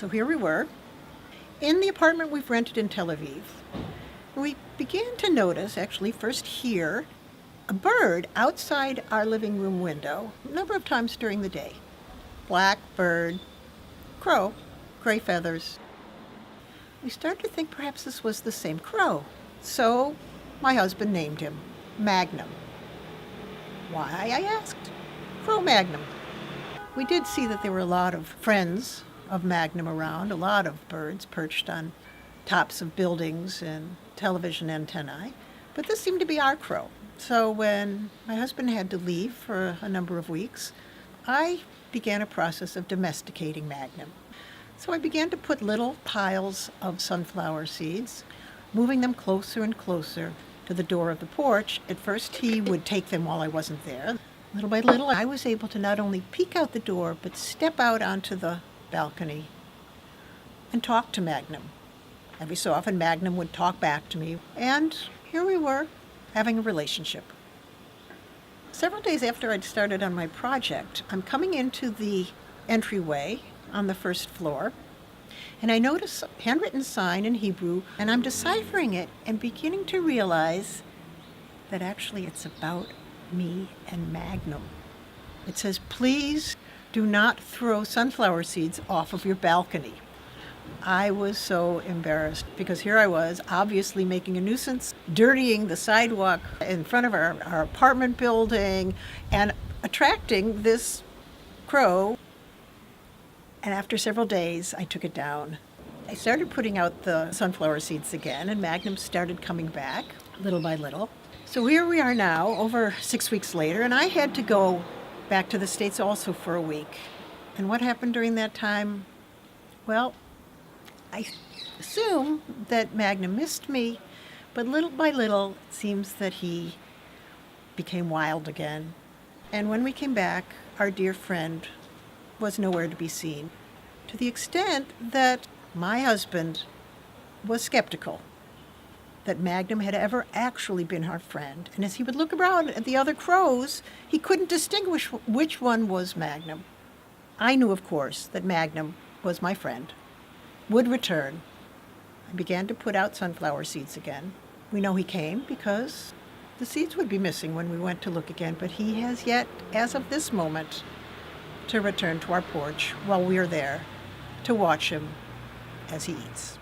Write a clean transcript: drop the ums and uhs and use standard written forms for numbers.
So here we were, in the apartment we've rented in Tel Aviv. We began to notice, actually first here, a bird outside our living room window a number of times during the day. Black bird, crow, gray feathers. We started to think perhaps this was the same crow. So my husband named him Magnum. Why, I asked? Crow Magnum. We did see that there were a lot of friends of Magnum around, a lot of birds perched on tops of buildings and television antennae, but this seemed to be our crow. So when my husband had to leave for a number of weeks, I began a process of domesticating Magnum. So I began to put little piles of sunflower seeds, moving them closer and closer to the door of the porch. At first he would take them while I wasn't there. Little by little, I was able to not only peek out the door, but step out onto the balcony and talk to Magnum. Every so often, Magnum would talk back to me, and here we were, having a relationship. Several days after I'd started on my project, I'm coming into the entryway on the first floor, and I notice a handwritten sign in Hebrew, and I'm deciphering it and beginning to realize that actually it's about me and Magnum. It says, "Please do not throw sunflower seeds off of your balcony." I was so embarrassed because here I was, obviously making a nuisance, dirtying the sidewalk in front of our apartment building and attracting this crow. And after several days, I took it down. I started putting out the sunflower seeds again, and Magnum started coming back little by little. So here we are now, over 6 weeks later, and I had to go back to the States also for a week. And what happened during that time? Well, I assume that Magnum missed me, but little by little, it seems that he became wild again. And when we came back, our dear friend was nowhere to be seen, to the extent that my husband was skeptical that Magnum had ever actually been our friend. And as he would look around at the other crows, he couldn't distinguish which one was Magnum. I knew, of course, that Magnum was my friend, would return. I began to put out sunflower seeds again. We know he came because the seeds would be missing when we went to look again, but he has yet, as of this moment, to return to our porch while we're there to watch him as he eats.